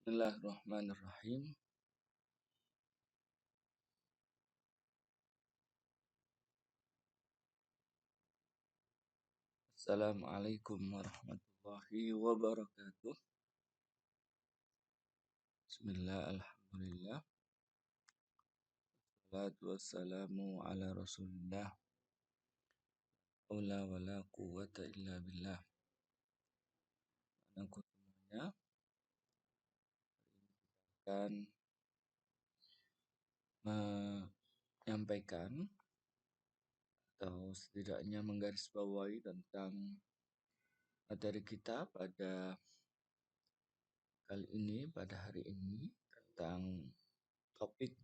Bismillahirrahmanirrahim. Assalamualaikum warahmatullahi wabarakatuh. Bismillah, alhamdulillah. Salatu wassalamu ala rasulillah. Aula wala quwata illa billah. Anakku semuanya akan menyampaikan atau setidaknya menggarisbawahi tentang materi kita pada kali ini, pada hari ini, tentang topik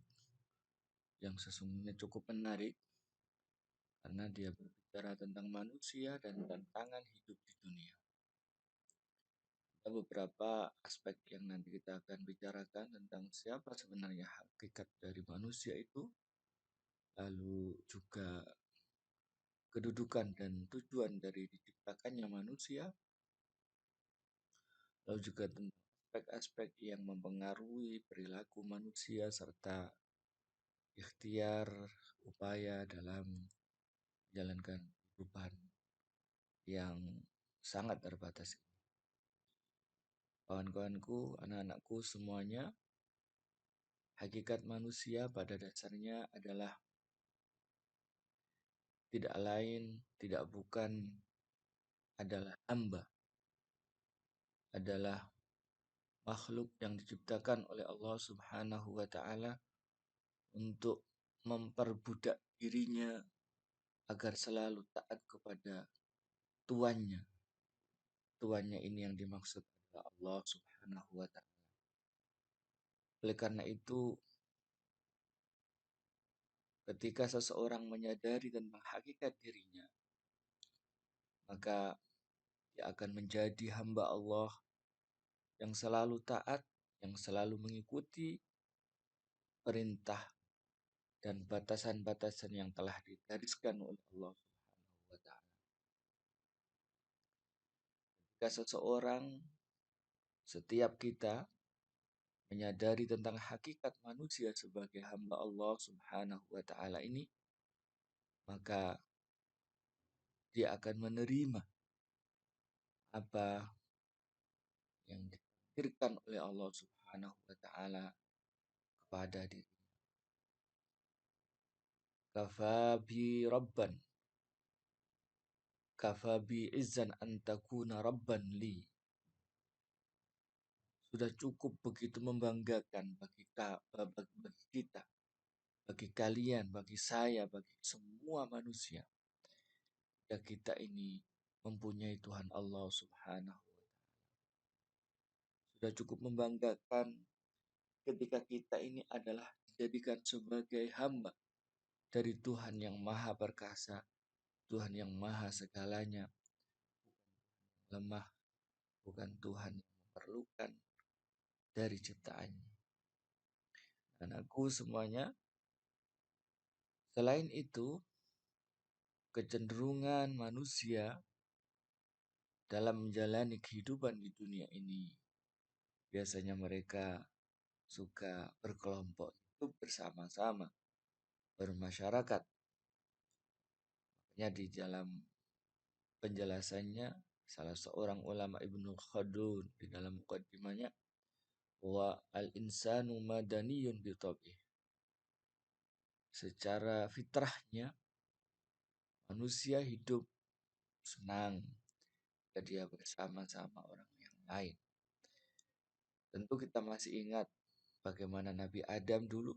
yang sesungguhnya cukup menarik karena dia berbicara tentang manusia dan tantangan hidup di dunia. Ada beberapa aspek yang nanti kita akan bicarakan tentang siapa sebenarnya hakikat dari manusia itu, lalu juga kedudukan dan tujuan dari diciptakannya manusia, lalu juga tentang aspek-aspek yang mempengaruhi perilaku manusia serta ikhtiar upaya dalam menjalankan kehidupan yang sangat terbatas. Kawan-kawanku, anak-anakku semuanya, hakikat manusia pada dasarnya adalah tidak lain, tidak bukan adalah hamba, adalah makhluk yang diciptakan oleh Allah Subhanahu wa Ta'ala untuk memperbudak dirinya agar selalu taat kepada tuannya. Tuannya ini yang dimaksud adalah Allah Subhanahu wa Ta'ala. Oleh karena itu, ketika seseorang menyadari tentang hakikat dirinya, maka dia akan menjadi hamba Allah yang selalu taat, yang selalu mengikuti perintah dan batasan-batasan yang telah digariskan oleh Allah Subhanahu wa Ta'ala. Jika seseorang, setiap kita menyadari tentang hakikat manusia sebagai hamba Allah Subhanahu wa Ta'ala ini, maka dia akan menerima apa yang ditakdirkan oleh Allah Subhanahu wa Ta'ala kepada dirinya. Kafabi rabban, kafabi izzan antakuna rabban li. Sudah cukup begitu membanggakan bagi kita, bagi kalian, bagi saya, bagi semua manusia. Dan kita ini mempunyai Tuhan Allah Subhanahu wa Ta'ala. Sudah cukup membanggakan ketika kita ini adalah dijadikan sebagai hamba dari Tuhan yang maha perkasa, Tuhan yang maha segalanya, lemah, bukan Tuhan yang memerlukan dari ciptaannya. Anakku semuanya, selain itu, kecenderungan manusia dalam menjalani kehidupan di dunia ini, biasanya mereka suka berkelompok, hidup bersama-sama, bermasyarakat. Makanya di dalam penjelasannya, salah seorang ulama Ibnu Khaldun di dalam muqaddimahnya, wa al-insanu madaniyun bitabih. Secara fitrahnya, manusia hidup senang ketika dia bersama-sama orang yang lain. Tentu kita masih ingat bagaimana Nabi Adam dulu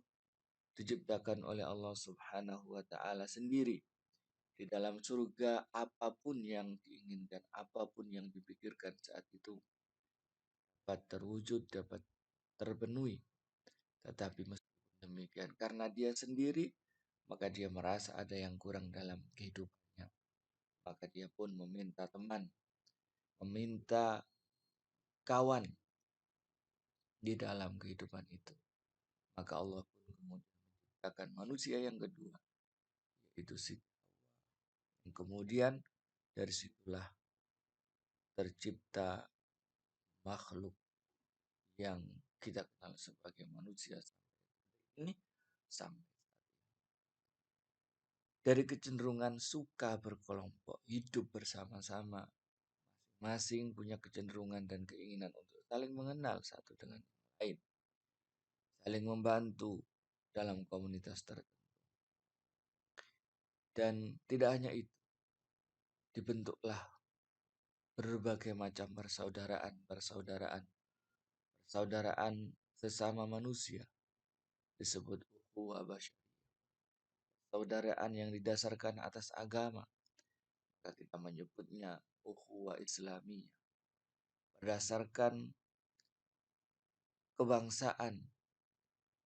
diciptakan oleh Allah Subhanahu wa Ta'ala sendiri. Di dalam surga, apapun yang diinginkan, apapun yang dipikirkan saat itu dapat terwujud, dapat terpenuhi. Tetapi meskipun demikian, karena dia sendiri, maka dia merasa ada yang kurang dalam kehidupannya. Maka dia pun meminta teman, meminta kawan di dalam kehidupan itu. Maka Allah pun kemudian menciptakan manusia yang kedua, yaitu Siti Hawa. Kemudian dari situlah tercipta makhluk yang kita kenal sebagai manusia ini sampai dari kecenderungan suka berkelompok, hidup bersama-sama, masing punya kecenderungan dan keinginan untuk saling mengenal satu dengan yang lain, saling membantu dalam komunitas tertentu. Dan tidak hanya itu, dibentuklah berbagai macam persaudaraan sesama manusia disebut ukhuwah basyariyah. Persaudaraan yang didasarkan atas agama, maka kita menyebutnya ukhuwah islamiyah. Berdasarkan kebangsaan,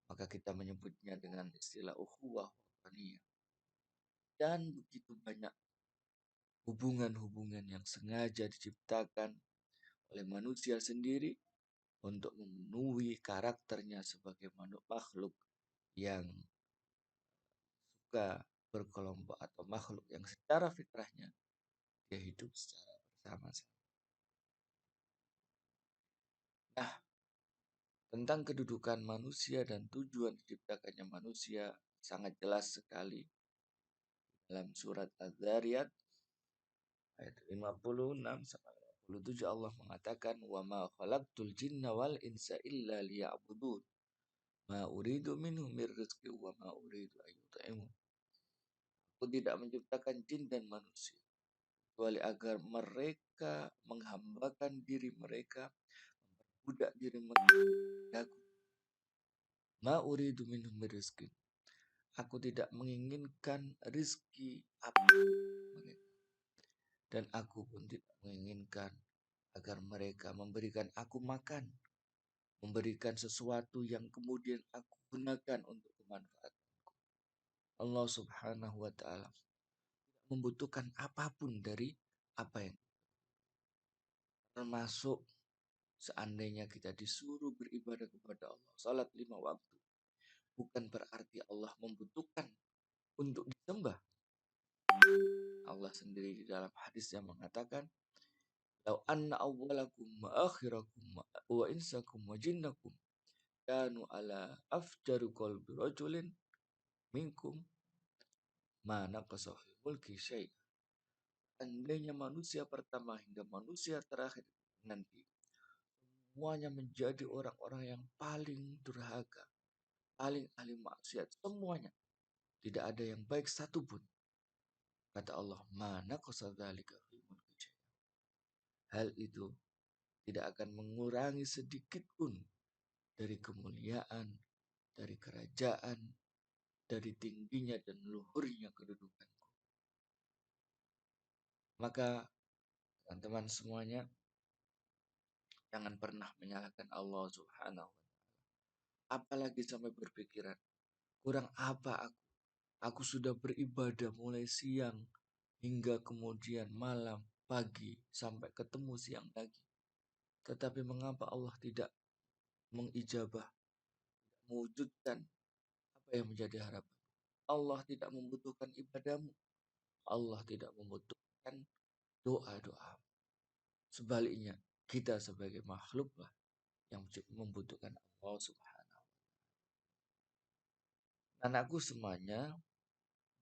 maka kita menyebutnya dengan istilah ukhuwah wataniyah. Dan begitu banyak hubungan-hubungan yang sengaja diciptakan oleh manusia sendiri untuk memenuhi karakternya sebagai makhluk yang suka berkelompok atau makhluk yang secara fitrahnya dia hidup secara bersama-sama. Nah, tentang kedudukan manusia dan tujuan diciptakannya manusia sangat jelas sekali dalam surat Az-Zariyat ayat 56 sampai 57 Allah mengatakan wa ma khalaqtul jinna wal insa illa liya'budun ma uridu minhum mir rizqi wa ma uridu ayyut'imun. Aku tidak menciptakan jin dan manusia kecuali agar mereka menghambakan diri mereka, memperbudak diri mereka. Ma uridu minhum mir rizqi. Aku tidak menginginkan rizki apa mereka. Dan aku pun tidak menginginkan agar mereka memberikan aku makan, memberikan sesuatu yang kemudian aku gunakan untuk kemanfaatanku. Allah Subhanahu wa taala membutuhkan apapun dari apa yang termasuk seandainya kita disuruh beribadah kepada Allah, salat 5 waktu, bukan berarti Allah membutuhkan untuk disembah. Allah sendiri di dalam hadis yang mengatakan, "Lau anna awwalakum wa akhirakum wa insakum wa jinnakum kanu ala afjaru qalbi rajulin minkum mana qasafi mulki syai." Andainya manusia pertama hingga manusia terakhir nanti semuanya menjadi orang-orang yang paling durhaka, paling ahli maksiat, semuanya. Tidak ada yang baik satupun. Kata Allah, mana qasadzalika fi mulki syai. Hal itu tidak akan mengurangi sedikit pun dari kemuliaan, dari kerajaan, dari tingginya dan luhurnya kedudukanku. Maka teman-teman semuanya, jangan pernah menyalahkan Allah Subhanahu wa taala. Apalagi sampai berpikiran, kurang apa aku? Aku sudah beribadah mulai siang hingga kemudian malam, pagi, sampai ketemu siang lagi. Tetapi mengapa Allah tidak mengijabah, mewujudkan apa yang menjadi harapan? Allah tidak membutuhkan ibadahmu. Allah tidak membutuhkan doa-doa. Sebaliknya, kita sebagai makhluklah yang membutuhkan Allah Subhanahu. Anakku semuanya,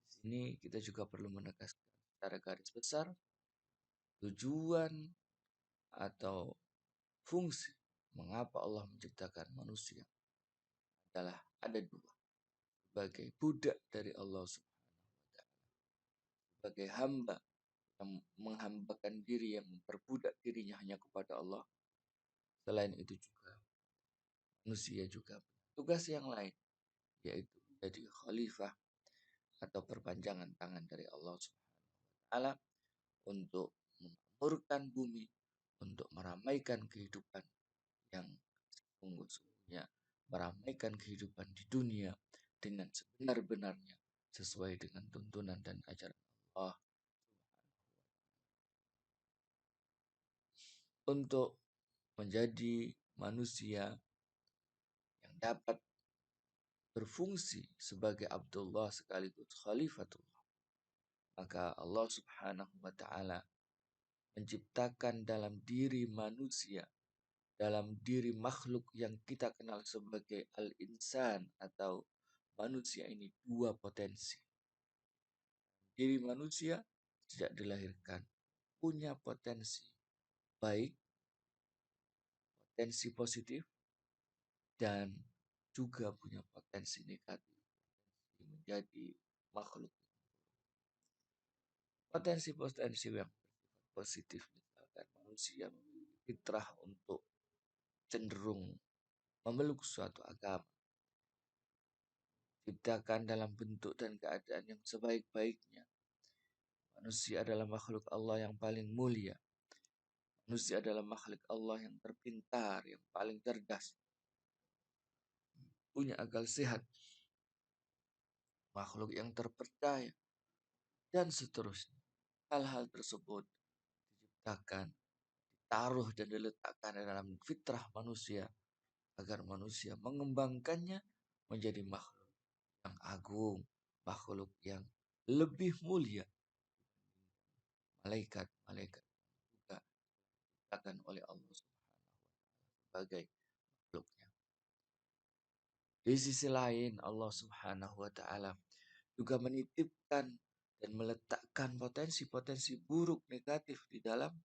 di sini kita juga perlu menegaskan secara garis besar tujuan atau fungsi mengapa Allah menciptakan manusia adalah ada dua. Sebagai budak dari Allah Subhanahu wa taala, sebagai hamba yang menghambakan diri, yang memperbudak dirinya hanya kepada Allah. Selain itu juga manusia juga tugas yang lain, yaitu menjadi khalifah atau perpanjangan tangan dari Allah Subhanahu wa taala untuk memakmurkan bumi, untuk meramaikan kehidupan yang sungguh-sungguhnya, meramaikan kehidupan di dunia dengan sebenar-benarnya sesuai dengan tuntunan dan ajaran Allah. Untuk menjadi manusia yang dapat berfungsi sebagai Abdullah sekaligus Khalifatullah, maka Allah Subhanahu wa taala menciptakan dalam diri manusia dalam diri makhluk yang kita kenal sebagai al-insan atau manusia ini dua potensi. Diri manusia sejak dilahirkan punya potensi baik, potensi positif, dan juga punya potensi negatif menjadi makhluk. Potensi-potensi yang positif misalkan manusia memiliki fitrah untuk cenderung memeluk suatu agama, ciptakan dalam bentuk dan keadaan yang sebaik-baiknya. Manusia adalah makhluk Allah yang paling mulia. Manusia adalah makhluk Allah yang terpintar, yang paling cerdas, punya akal sehat, makhluk yang terpercaya, dan seterusnya. Hal-hal tersebut diciptakan, ditaruh dan diletakkan dalam fitrah manusia agar manusia mengembangkannya menjadi makhluk yang agung, makhluk yang lebih mulia. Malaikat-malaikat juga diciptakan oleh Allah Subhanahu wa taala sebagai makhluknya. Di sisi lain Allah Subhanahu wa taala juga menitipkan dan meletakkan potensi-potensi buruk negatif di dalam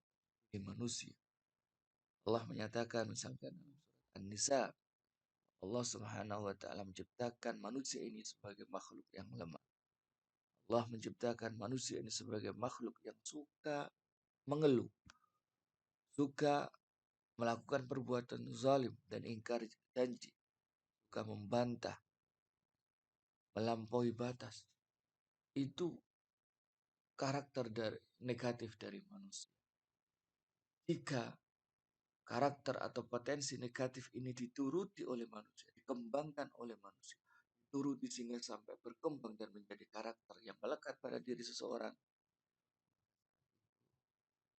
diri manusia. Allah menyatakan misalkan dalam surat An-Nisa, Allah Subhanahu wa taala menciptakan manusia ini sebagai makhluk yang lemah. Allah menciptakan manusia ini sebagai makhluk yang suka mengeluh, suka melakukan perbuatan zalim dan ingkar janji, suka membantah, melampaui batas. Itu karakter negatif dari manusia. Jika karakter atau potensi negatif ini dituruti oleh manusia, dikembangkan oleh manusia, dituruti sehingga sampai berkembang dan menjadi karakter yang melekat pada diri seseorang,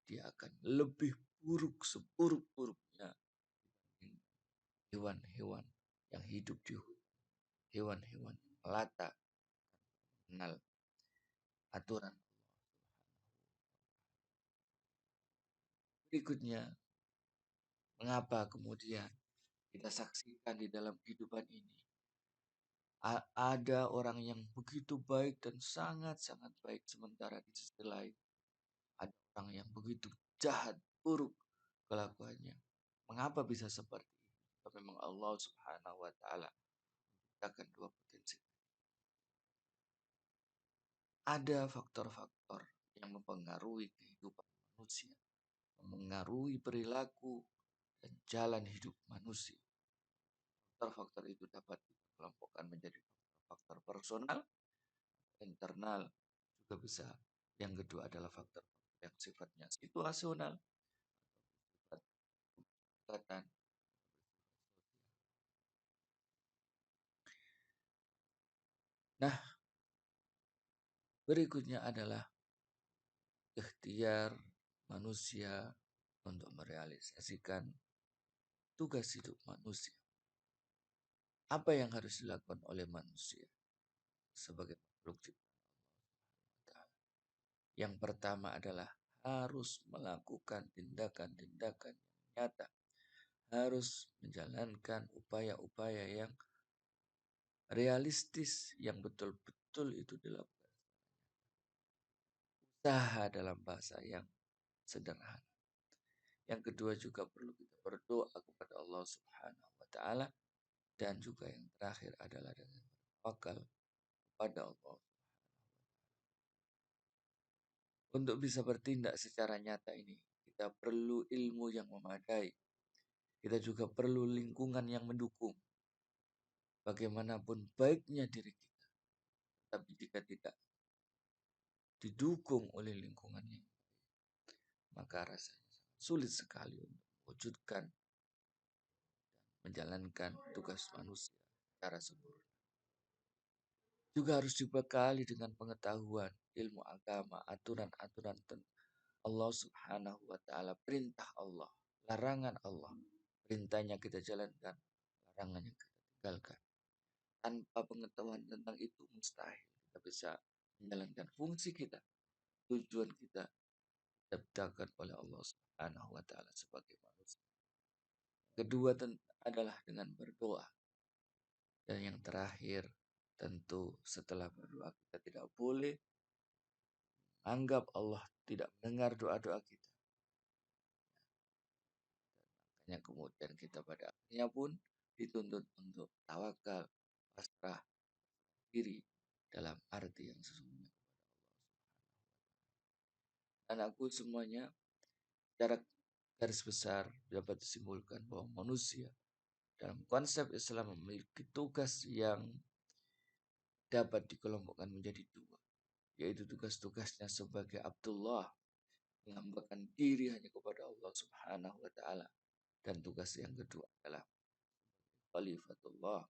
dia akan lebih buruk seburuk-buruknya dibanding hewan-hewan yang hidup di hutan, hewan-hewan yang melata mengenal aturan Allah. Berikutnya, mengapa kemudian kita saksikan di dalam kehidupan ini ada orang yang begitu baik dan sangat-sangat baik, sementara di sisi lain ada orang yang begitu jahat, buruk kelakuannya. Mengapa bisa seperti itu? Karena memang Allah Subhanahu wa taala menciptakan dua potensi. Ada faktor-faktor yang mempengaruhi kehidupan manusia, mempengaruhi perilaku dan jalan hidup manusia. Faktor-faktor itu dapat dikelompokkan menjadi faktor personal, internal, juga bisa. Yang kedua adalah faktor yang sifatnya situasional, sifat kegiatan. Nah, berikutnya adalah ikhtiar manusia untuk merealisasikan tugas hidup manusia. Apa yang harus dilakukan oleh manusia sebagai makhluk ciptaan Allah? Yang pertama adalah harus melakukan tindakan-tindakan yang nyata, harus menjalankan upaya-upaya yang realistis yang betul-betul itu dilakukan. Usaha dalam bahasa yang sederhana. Yang kedua juga perlu kita berdoa kepada Allah Subhanahu wa taala, dan juga yang terakhir adalah dengan bertawakal kepada Allah. Untuk bisa bertindak secara nyata ini, kita perlu ilmu yang memadai. Kita juga perlu lingkungan yang mendukung. Bagaimanapun baiknya diri kita, tapi jika tidak didukung oleh lingkungan yang baik, maka rasanya sulit sekali untuk mewujudkan menjalankan tugas manusia secara sempurna. Juga harus dibekali dengan pengetahuan, ilmu agama, aturan-aturan Allah Subhanahu wa taala, perintah Allah, larangan Allah. Perintahnya kita jalankan, larangannya kita tinggalkan. Tanpa pengetahuan tentang itu mustahil kita bisa menjalankan fungsi kita, tujuan kita diciptakan oleh Allah Subhanahu wa taala sebagai manusia. Kedua adalah dengan berdoa. Dan yang terakhir, tentu setelah berdoa kita tidak boleh anggap Allah tidak mendengar doa-doa kita. Makanya kemudian kita pada akhirnya pun dituntut untuk tawakal, pasrah diri dalam arti yang sesungguhnya kepada Allah. Anakku semuanya, secara garis besar dapat disimpulkan bahwa manusia dalam konsep Islam memiliki tugas yang dapat dikelompokkan menjadi dua, yaitu tugas-tugasnya sebagai Abdullah, menghambakan diri hanya kepada Allah Subhanahu wa taala, dan tugas yang kedua adalah Khalifatullah,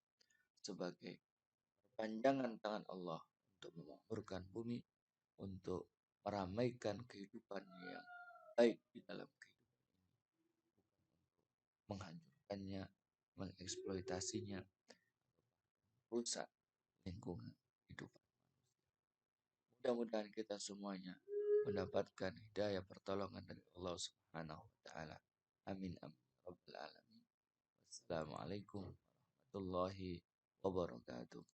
sebagai panjangan tangan Allah untuk memakmurkan bumi, untuk meramaikan kehidupan yang baik di dalam kehidupan ini, menghancurkannya, mengeksploitasinya, rusak lingkungan hidup. Mudah-mudahan kita semuanya mendapatkan hidayah pertolongan dari Allah Subhanahu wa taala. Amin amin ya rabbal alamin. Wassalamualaikum warahmatullahi wabarakatuh.